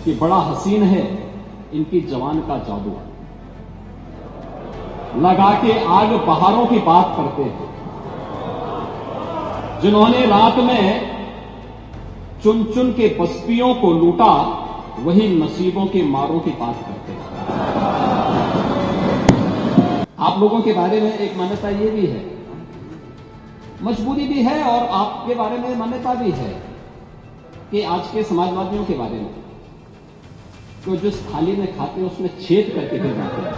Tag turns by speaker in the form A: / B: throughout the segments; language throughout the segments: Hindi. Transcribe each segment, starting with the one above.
A: कि बड़ा हसीन है इनकी जवान का जादू, लगा के आग बहारों की बात करते हैं। जिन्होंने रात में चुन चुन के बस्तियों को लूटा, वही नसीबों के मारों की बात करते हैं। आप लोगों के बारे में एक मान्यता ये भी है, मजबूरी भी है, और आपके बारे में मान्यता भी है कि आज के समाजवादियों के बारे में तो जिस थाली में खाते हैं उसमें छेद करके फिर जाते हैं।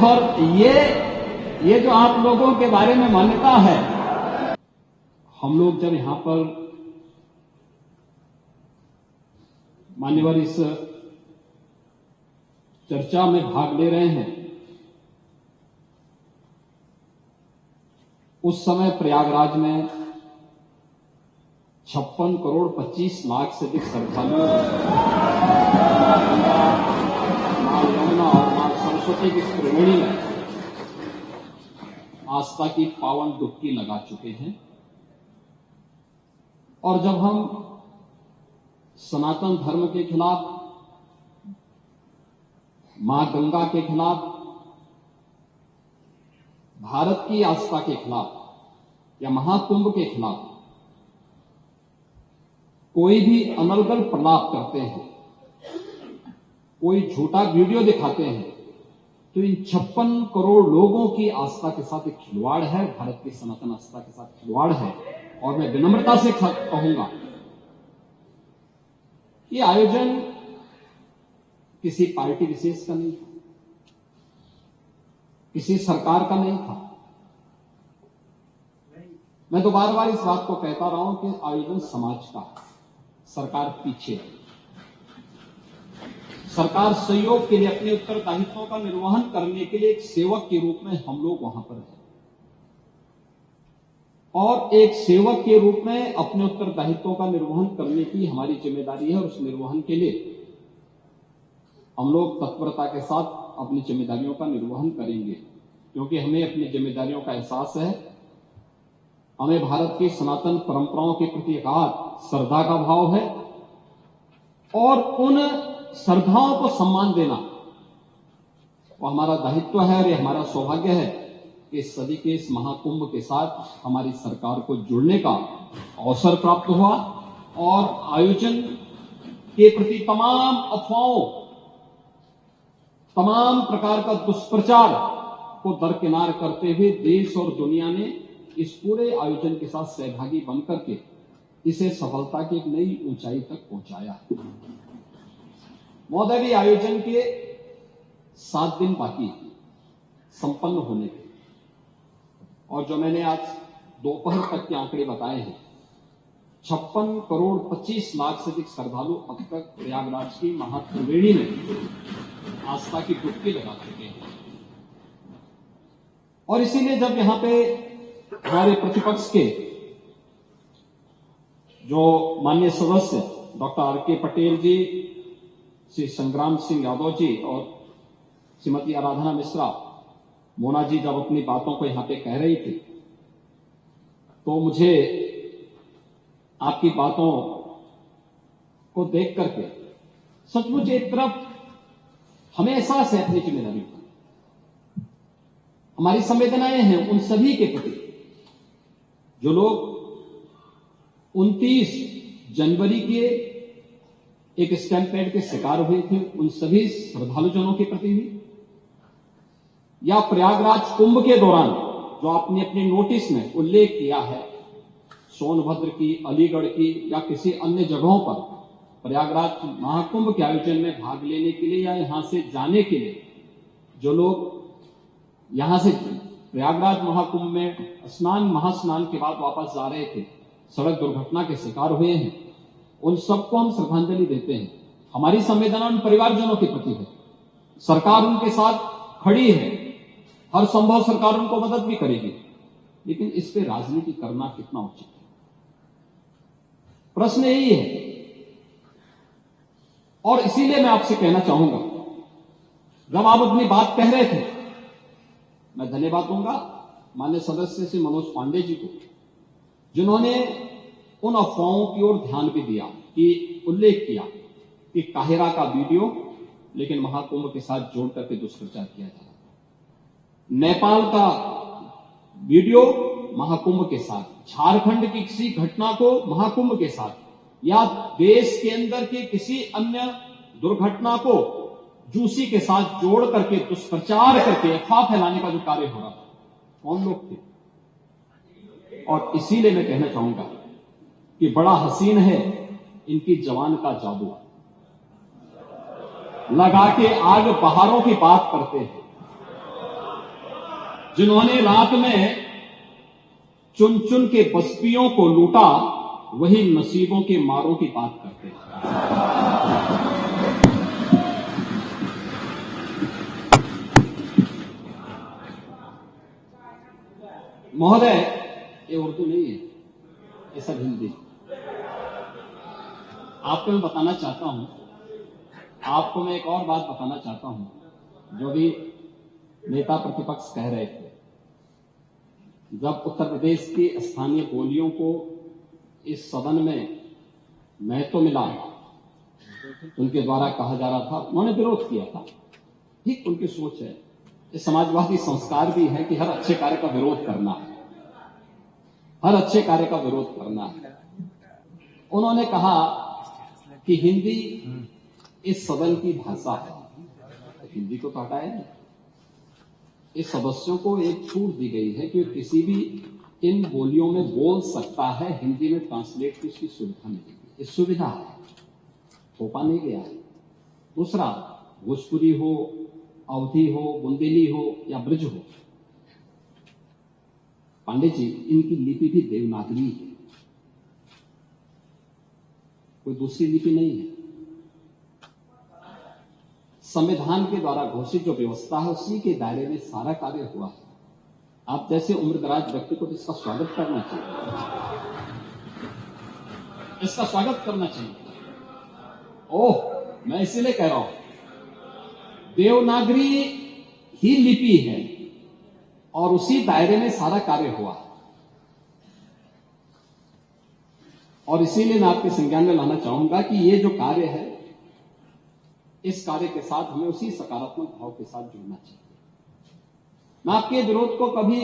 A: और ये जो आप लोगों के बारे में मान्यता है, हम लोग जब यहां पर मान्यवर इस चर्चा में भाग ले रहे हैं, उस समय प्रयागराज में 56 करोड़ 25 लाख से अधिक श्रद्धालुओं मां यमुना और मां सरस्वती की त्रिवेणी में आस्था की पावन डुबकी लगा चुके हैं। और जब हम सनातन धर्म के खिलाफ, मां गंगा के खिलाफ, भारत की आस्था के खिलाफ या महाकुंभ के खिलाफ कोई भी अनर्गल प्रलाप करते हैं, कोई झूठा वीडियो दिखाते हैं, तो इन 56 करोड़ लोगों की आस्था के साथ एक खिलवाड़ है, भारत की सनातन आस्था के साथ खिलवाड़ है। और मैं विनम्रता से कहूंगा, ये आयोजन किसी पार्टी विशेष का नहीं था, किसी सरकार का नहीं था। मैं तो बार बार इस बात को कहता रहा हूं कि आयोजन समाज का है, सरकार पीछे है। सरकार सहयोग के लिए, अपने उत्तरदायित्वों का निर्वहन करने के लिए एक सेवक के रूप में हम लोग वहां पर हैं, और एक सेवक के रूप में अपने उत्तरदायित्वों का निर्वहन करने की हमारी जिम्मेदारी है। और उस निर्वहन के लिए हम लोग तत्परता के साथ अपनी जिम्मेदारियों का निर्वहन करेंगे, क्योंकि हमें अपनी जिम्मेदारियों का एहसास है। हमें भारत की सनातन परंपराओं के प्रति अगाध श्रद्धा का भाव है, और उन श्रद्धाओं को सम्मान देना वो हमारा दायित्व है, और ये हमारा सौभाग्य है कि इस सदी के इस महाकुंभ के साथ हमारी सरकार को जुड़ने का अवसर प्राप्त हुआ। और आयोजन के प्रति तमाम अफवाहों, तमाम प्रकार का दुष्प्रचार को दरकिनार करते हुए देश और दुनिया ने इस पूरे आयोजन के साथ सहभागी बनकर के इसे सफलता की एक नई ऊंचाई तक पहुंचाया है। महोदय, भी आयोजन के 7 दिन बाकी संपन्न होने के, और जो मैंने आज दोपहर तक के आंकड़े बताए हैं, 56 करोड़ 25 लाख से अधिक श्रद्धालु अब तक प्रयागराज की महात्रिवेणी में आस्था की डुबकी लगा चुके हैं। और इसीलिए जब यहां पे हमारे प्रतिपक्ष के जो माननीय सदस्य डॉक्टर आर.के. पटेल जी, श्री संग्राम सिंह यादव जी और श्रीमती आराधना मिश्रा, मोना जी जब अपनी बातों को यहां पे कह रही थी, तो मुझे आपकी बातों को देख करके सचमुच एक तरफ हमें एहसास है अपनी जिम्मेदारी का, हमारी संवेदनाएं हैं उन सभी के प्रति जो लोग 29 जनवरी के एक स्टैम्पेड के शिकार हुए थे, उन सभी श्रद्धालुजनों के प्रति भी, या प्रयागराज कुंभ के दौरान जो आपने अपने नोटिस में उल्लेख किया है, सोनभद्र की, अलीगढ़ की या किसी अन्य जगहों पर प्रयागराज महाकुंभ के आयोजन में भाग लेने के लिए या यहां से जाने के लिए जो लोग यहां से प्रयागराज महाकुंभ में महास्नान के बाद वापस जा रहे थे, सड़क दुर्घटना के शिकार हुए हैं, उन सबको हम श्रद्धांजलि देते हैं। हमारी संवेदना उन परिवारजनों के प्रति है। सरकार उनके साथ खड़ी है, हर संभव सरकार उनको मदद भी करेगी, लेकिन इस पे राजनीति करना कितना उचित है, प्रश्न यही है। और इसीलिए मैं आपसे कहना चाहूंगा, जब आप अपनी बात कह रहे थे, मैं धन्यवाद दूंगा माननीय सदस्य श्री मनोज पांडे जी को, जिन्होंने उन अफवाहों की ओर ध्यान भी दिया, कि उल्लेख किया कि काहिरा का वीडियो लेकिन महाकुंभ के साथ जोड़ करके दुष्प्रचार किया जा रहा था। नेपाल का वीडियो महाकुंभ के साथ, झारखंड की किसी घटना को महाकुंभ के साथ, या देश के अंदर के किसी अन्य दुर्घटना को जूसी के साथ जोड़ करके दुष्प्रचार करके अफवाह फैलाने का जो कार्य हो रहा था, कौन लोग थे? और इसीलिए मैं कहना चाहूंगा कि बड़ा हसीन है इनकी जवान का जादू। लगा के आग बहारों की बात करते हैं। जिन्होंने रात में चुन चुन के बस्तियों को लूटा, वही नसीबों के मारों की बात करते हैं। महोदय, ये उर्दू नहीं है, ये सब हिंदी। आपको मैं बताना चाहता हूं, आपको मैं एक और बात बताना चाहता हूं जो भी नेता प्रतिपक्ष कह रहे थे। जब उत्तर प्रदेश की स्थानीय बोलियों को इस सदन में महत्व मिला, उनके द्वारा कहा जा रहा था, उन्होंने विरोध किया था। ठीक उनकी सोच है, ये समाजवादी संस्कार भी है कि हर अच्छे कार्य का विरोध करना है, हर अच्छे कार्य का विरोध करना है। उन्होंने कहा कि हिंदी इस सदन की भाषा है, तो हिंदी को तो हटाया नहीं। इस सदस्यों को एक छूट दी गई है कि किसी भी इन बोलियों में बोल सकता है, हिंदी में ट्रांसलेट की उसकी सुविधा मिलेगी। इस सुविधा है, थोपा नहीं गया है। दूसरा, भोजपुरी हो, अवधी हो, बुंदेली हो या ब्रज हो, पांडे जी, इनकी लिपि भी देवनागरी है, कोई दूसरी लिपि नहीं है। संविधान के द्वारा घोषित जो व्यवस्था है उसी के दायरे में सारा कार्य हुआ है। आप जैसे उम्रदराज व्यक्ति को इसका स्वागत करना चाहिए, इसका स्वागत करना चाहिए। ओह, मैं इसीलिए कह रहा हूं, देवनागरी ही लिपि है और उसी दायरे में सारा कार्य हुआ है। और इसीलिए मैं आपके संज्ञान में लाना चाहूंगा कि ये जो कार्य है, इस कार्य के साथ हमें उसी सकारात्मक भाव के साथ जुड़ना चाहिए। मैं आपके विरोध को कभी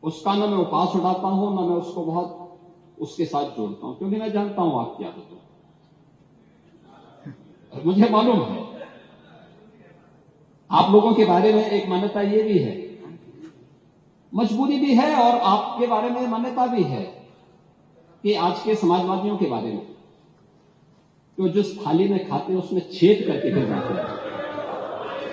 A: उसका न मैं उपास उड़ाता हूं, न मैं उसको बहुत उसके साथ जोड़ता हूं, क्योंकि मैं जानता हूं आपकी आदतों, मुझे मालूम है। आप लोगों के बारे में एक मान्यता ये भी है, मजबूरी भी है, और आपके बारे में मान्यता भी है कि आज के समाजवादियों के बारे में, तो जिस थाली में खाते हैं उसमें छेद करके गिर जाते हैं।